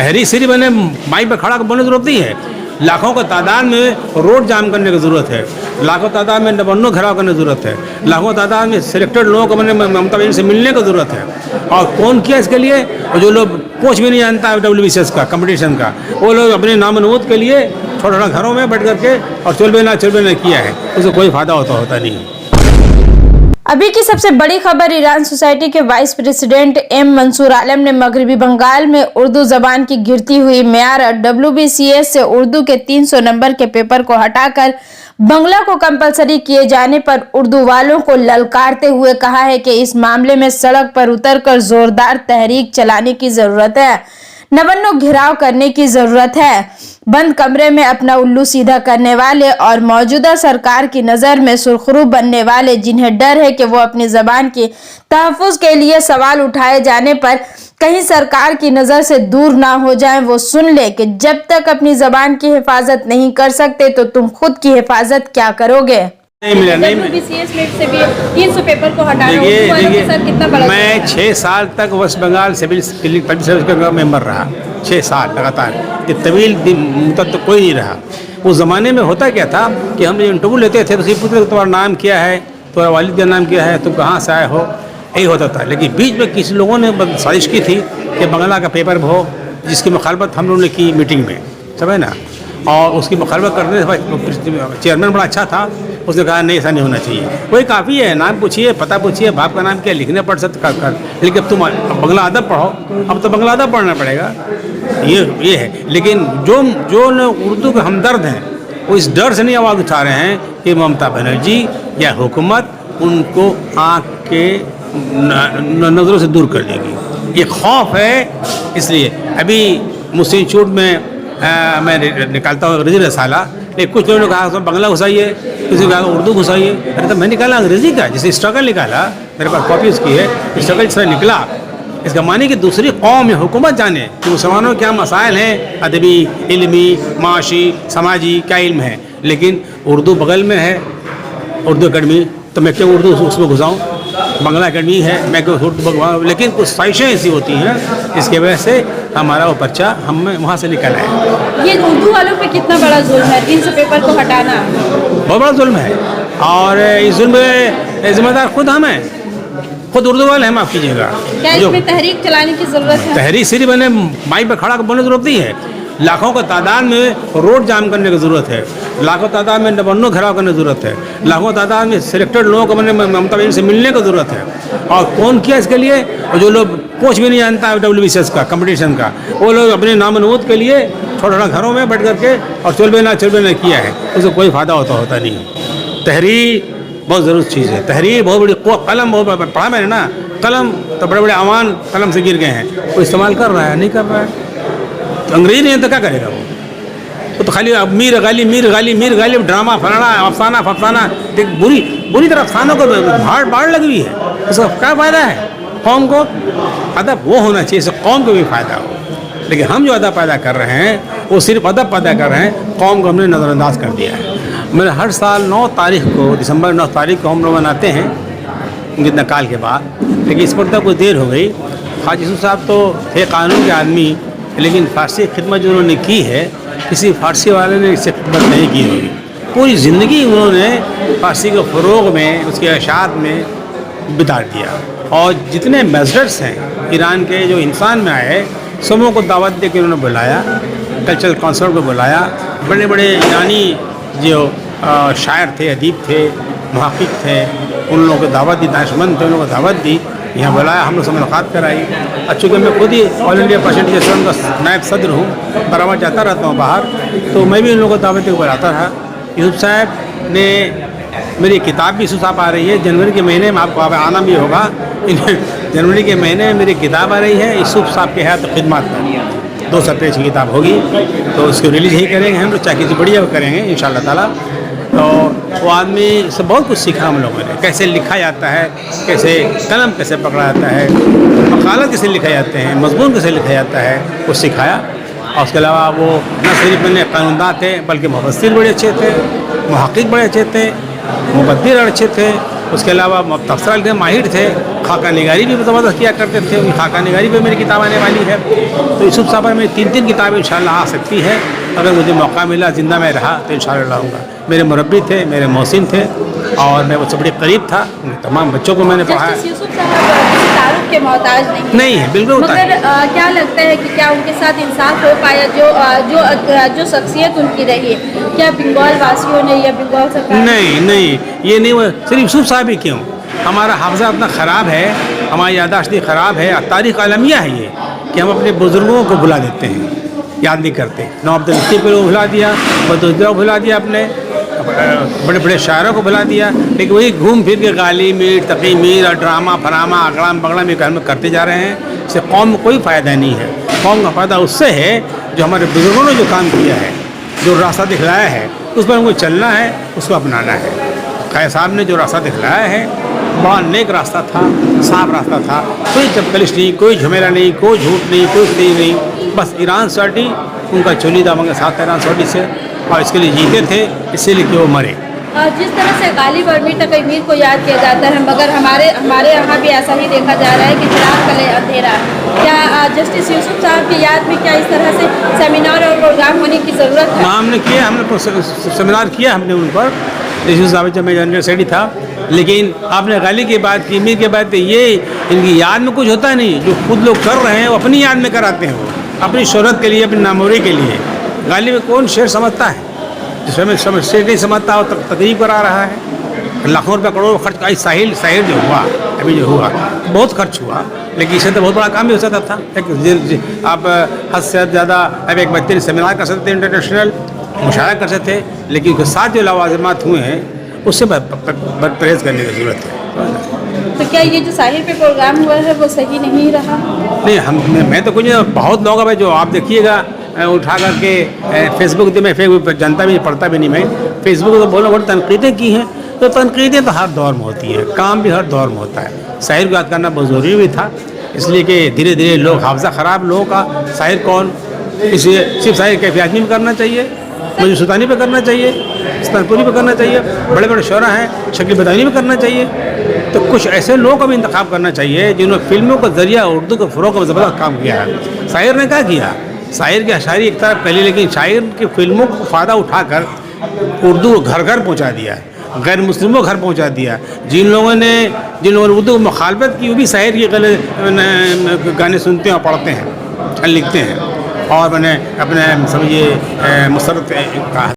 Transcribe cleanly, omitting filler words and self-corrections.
तहरीक सिर्फ मैंने माइक पर खड़ा बोलने की जरूरत नहीं है, लाखों की तादाद में रोड जाम करने की ज़रूरत है, लाखों तादाद में नवन्नो घेराव करने की ज़रूरत है, लाखों तादाद में सिलेक्टेड लोगों को मैंने ममता बनर्जी से मिलने की ज़रूरत है। और कौन किया इसके लिए? और जो लोग कुछ भी नहीं जानता है WBCS का कंपटीशन का, वो लोग अपने नामनबूद के लिए छोटा छोटा घरों में बैठ करके और चुलबे ना किया है, उससे कोई फ़ायदा होता नहीं। अभी की सबसे बड़ी खबर, ईरान सोसाइटी के vice president M Mansoor Alam ने मगरबी बंगाल में उर्दू जबान की गिरती हुई मेयार WBCS से उर्दू के 300 नंबर के पेपर को हटाकर बंगला को कंपलसरी किए जाने पर उर्दू वालों को ललकारते हुए कहा है कि इस मामले में सड़क पर उतरकर जोरदार तहरीक चलाने की जरूरत है, नवन्नो घेराव करने की जरूरत है। बंद कमरे में अपना उल्लू सीधा करने वाले और मौजूदा सरकार की नज़र में सुरखरू बनने वाले, जिन्हें डर है कि वो अपनी ज़बान की तहफ़्फ़ुज़ के लिए सवाल उठाए जाने पर कहीं सरकार की नज़र से दूर ना हो जाएं, वो सुन ले कि जब तक अपनी ज़बान की हिफाजत नहीं कर सकते तो तुम खुद की हिफाजत क्या करोगे। नहीं मिला, नहीं WBCS में से भी 300 पेपर को हटाना, कितना बड़ा। मैं 6 साल तक West Bengal civil public service का मेंबर रहा, 6 साल लगातार, कि तवील मुद्दत तो कोई नहीं रहा। उस ज़माने में होता क्या था कि हम इंटरव्यू लेते थे तो उसी पूछते तुम्हारा नाम क्या है, तुम्हारा वालिद का नाम क्या है, तुम कहाँ से आए हो, यही होता था। लेकिन बीच में किसी लोगों ने साजिश की थी कि बंगला का पेपर हो, जिसकी मुखालफत हम लोगों ने की मीटिंग में, समझे ना, और उसकी मुखालफत करने से चेयरमैन बड़ा अच्छा था, उसने कहा नहीं ऐसा नहीं होना चाहिए, वही काफ़ी है, नाम पूछिए, पता पूछिए, बाप का नाम क्या, लिखने पढ़ सकते कर, लेकिन अब तुम बंगला अदब पढ़ो, अब तो बंगला अदब पढ़ना पड़ेगा, ये है। लेकिन जो उर्दू के हमदर्द हैं वो इस डर से नहीं आवाज़ उठा रहे हैं कि ममता बनर्जी या हुकूमत उनको आँख के नज़रों से दूर कर देगी, ये खौफ है। इसलिए अभी मुस्लिम इंस्टीट्यूट में मैं निकालता हूँ अंग्रेज़ी रसाला, लेकिन कुछ लोगों ने कहा बंगला घुसाइए, किसी ने कहा उर्दू घुसाइए। अरे तो मैं निकाला अंग्रेज़ी का, जैसे स्ट्रगल निकाला, मेरे पास कॉपी उसकी है, स्ट्रगल जिस तरह निकला, इसका माने कि दूसरी कौम या हुकूमत जाने कि मुसलमानों के क्या मसाइल हैं, अदबी, इल्मी, माशी, समाजी, क्या इल्म है, लेकिन उर्दू बगल में है, उर्दू अकेडमी, तो मैं क्यों उर्दू उसमें घुसाऊँ, बंगला अकेडमी है, मैं क्यों उर्दू भगवान। लेकिन कुछ ख्वाहिशें ऐसी होती हैं इसके वजह से हमारा वो पर्चा हमें वहाँ से निकल है। ये उर्दू वालों पे कितना बड़ा जुल्म है, 300 पेपर को हटाना बहुत बड़ा जुल्म है, और इस जुल्म में जिम्मेदार खुद हम हैं, खुद उर्दू वाले हैं, माफ़ कीजिएगा। क्या इसमें तहरीक चलाने की ज़रूरत है? तहरीक सिर्फ मैंने माइक पर खड़ा बोलने की ज़रूरत नहीं है, लाखों की तादाद में रोड जाम करने की ज़रूरत है, लाखों तादाद में नवन्नो घेराव करने की ज़रूरत है, लाखों तादाद में सिलेक्टेड लोगों को मैंने ममता बनर्जी से मिलने की ज़रूरत है। और कौन किया इसके लिए? और जो लोग कुछ भी नहीं जानता है WBCS का कंपटीशन का, वो लोग अपने नामनबूद के लिए छोटा छोटा घरों में बैठ करके और चुलबे ना किया है, उससे कोई फ़ायदा होता नहीं। तहरीर बहुत ज़रूरी चीज़ है, तहरीर बहुत बड़ी कलम, बहुत पढ़ा मैंने ना, कलम तो बड़े बड़े अवान कलम से गिर गए हैं, वो इस्तेमाल कर रहा है, नहीं कर रहा है, तो अंग्रेजी नहीं है तो क्या करेगा वो तो खाली मीर गाली ड्रामा फलाना अफसाना देख, बुरी तरह अफसानों को बाढ़ लगी हुई है, उसका क्या फ़ायदा है? कौम को अदब वो होना चाहिए, इससे कौम को भी फ़ायदा हो। लेकिन हम जो अदब पैदा कर रहे हैं वो सिर्फ अदब पैदा कर रहे हैं, कौम को हमने नज़रअंदाज कर दिया है। मैंने हर साल 9 तारीख को, दिसंबर 9 तारीख को हम लोग मनाते हैं उनके नकाल के बाद, लेकिन इस पर तक कोई देर हो गई। हाजी यूसुफ साहब तो थे कानून के आदमी, लेकिन फ़ारसी खिदमत जो उन्होंने की है, किसी फ़ारसी वाले ने इससे खिदमत नहीं की होगी। पूरी ज़िंदगी उन्होंने फ़ारसी के फ़रोग़ में, उसके अशात में बिता दिया, और जितने एम्बेसडर्स हैं ईरान के जो इंसान में आए, सबों को दावत दे के उन्होंने बुलाया, कल्चरल कॉन्सर्ट को बुलाया, बड़े बड़े ईरानी जो शायर थे, अदीब थे, मुहक़्क़िक़ थे, उन लोगों को दावत दी, दानिशमंद थे, उन लोगों को दावत दी, यहाँ बुलाया, हम लोग से मुलाकात कराई। चूँकि मैं खुद ही ऑल इंडिया पर्सेंटेज एसोसिएशन का नायब सदर हूँ, बराबर जाता रहता हूँ बाहर, तो मैं भी उन लोगों को दावत दे बुलाता रहा। यूसुफ साहब ने मेरी किताब भी यूसुफ साहब आ रही है जनवरी के महीने में, आपको आना भी होगा, जनवरी के महीने में मेरी किताब आ रही है यूसुफ साहब के हयात खिदमत में, 200 पेज की किताब होगी, तो उसको रिलीज़ ही करेंगे हम लोग, चाहे किसी बढ़िया करेंगे इंशाअल्लाह ताला। तो वो आदमी से बहुत कुछ सीखा हम लोगों ने, कैसे लिखा जाता है, कैसे कलम कैसे पकड़ा जाता है, मकाला कैसे लिखे जाते हैं, मजमून कैसे लिखा जाता है, वो सिखाया। और उसके अलावा वो न सिर्फ मैंने कानूनदा थे, बल्कि मुफस्सिर बड़े अच्छे थे, मुहक़्क़िक़ बड़े अच्छे थे, मुबद्दिर अच्छे थे, उसके अलावा तफसीर के माहिर थे, खाका निगारी भी ज़बरदस्त किया करते थे, उनकी खाका निगारी पे मेरी किताब आने वाली है। तो यूसुफ साहब में 3 किताबें इंशाल्लाह आ सकती है, अगर मुझे मौका मिला, ज़िंदा मैं रहा तो इंशाल्लाह लाऊंगा। मेरे मुरब्बी थे, मेरे मोहसिन थे और मैं उससे बड़े करीब था, तमाम बच्चों को मैंने पढ़ाया। जस्टिस यूसुफ साहब किसी तारुफ के मोहताज नहीं है, बिल्कुल होता है। मगर क्या लगता है कि क्या उनके साथ इंसाफ हो पाया? जो शख्सियत उनकी रही है, क्या बंगाल वासियों ने या बंगाल सरकार? नहीं, ये नहीं हुआ। सिर्फ यूसुफ साहब ही क्यों, हमारा हाफजा इतना ख़राब है, हमारी यादाश्त ख़राब है, तारीख़ आलमिया है ये, कि हम अपने बुज़ुर्गों को भुला देते हैं, याद नहीं करते। नवाब अब्दुल लतीफ़ को भुला दिया, बदरुद्दौला को भुला दिया, अपने बड़े बड़े शायरों को भुला दिया, लेकिन वही घूम फिर के गाली मीर, तकी मीर और ड्रामा फरामा अगड़ाम बगड़ाम घर में करते जा रहे हैं। इससे कौम में कोई फ़ायदा नहीं है। कौम का फ़ायदा उससे है जो हमारे बुज़ुर्गों ने जो काम किया है, जो रास्ता दिखलाया है, उस पर हमको चलना है, उसको अपनाना है। खैर साहब ने जो रास्ता दिखलाया है, बड़ा नेक रास्ता था, साफ रास्ता था, कोई चपकलिश नहीं, कोई झमेला नहीं, कोई झूठ नहीं, कोई सही नहीं। बस ईरान सोसाइटी उनका चोली दामंगे साथ था ईरान सोसाइटी से, और इसके लिए जीते थे, इसीलिए कि वो मरे। जिस तरह से गालिब और मीर तकी मीर को याद किया जाता है, मगर हमारे यहाँ भी ऐसा ही देखा जा रहा है कि चिराग कले अंधेरा। क्या जस्टिस यूसुफ साहब की याद में क्या इस तरह से सेमिनार और प्रोग्राम होने की ज़रूरत है? हमने सेमिनार किया हमने उन पर, यूसुफ साहब जब मैं जनरल सेक्रेटरी था। लेकिन आपने गाली की बात की, मीर की बात, ये इनकी याद में कुछ होता नहीं, जो खुद लोग कर रहे हैं वो अपनी याद में कराते हैं, वो अपनी शोहरत के लिए, अपनी नामोरी के लिए। गाली में कौन शेर समझता है? जिसमें शेर नहीं समझता हो तकरीब करा रहा है। लाखों रुपये करोड़ खर्च का साहिल जो हुआ, अभी जो हुआ बहुत खर्च हुआ, लेकिन इससे तो बहुत बड़ा काम भी हो सकता था। आप हद से ज़्यादा अब एक बच्चे ने सेमिनार कर सकते थे, इंटरनेशनल मुशायरा कर सकते थे, लेकिन उसके साथ जो लवाज़िमात हुए हैं उससे परहेज़ करने की ज़रूरत है। तो क्या ये जो साहिल पे प्रोग्राम हुआ है वो सही नहीं रहा? नहीं, मैं तो कुछ बहुत लोग हैं जो आप देखिएगा उठा करके फेसबुक मैं फेसबुक पर जनता भी पढ़ता भी नहीं, मैं फेसबुक तो बोलो बहुत तनकीदें की हैं, तो तनकीदें तो हर दौर में होती है, काम भी हर दौर में होता है। शायर को याद करना बहुत ज़रूरी भी था, इसलिए कि धीरे धीरे लोग हाफजा ख़राब लोगों का शायर कौन, इसलिए सिर्फ शायर कैफी आदमी पर करना चाहिए, मुझे सुल्तानी पे करना चाहिए, स्तनपुरी पे करना चाहिए, बड़े बड़े शोरा हैं शकील बदायूनी पे करना चाहिए। तो कुछ ऐसे लोगों का भी इंतखाब करना चाहिए जिन्होंने फिल्मों का ज़रिया उर्दू के फ़रोग़ में ज़बरदस्त काम किया है। शायर ने क्या किया, शायर की अशायरी एक तरफ पहले, लेकिन शायर की फिल्मों को फ़ायदा उठाकर उर्दू घर घर पहुँचा दिया, गैर मुस्लिमों घर पहुँचा दिया। जिन लोगों ने उर्दू की मुखालफत की, वो भी शायर के गले गाने सुनते हैं और पढ़ते हैं, लिखते हैं, और मैंने अपने समझिए मुसरत का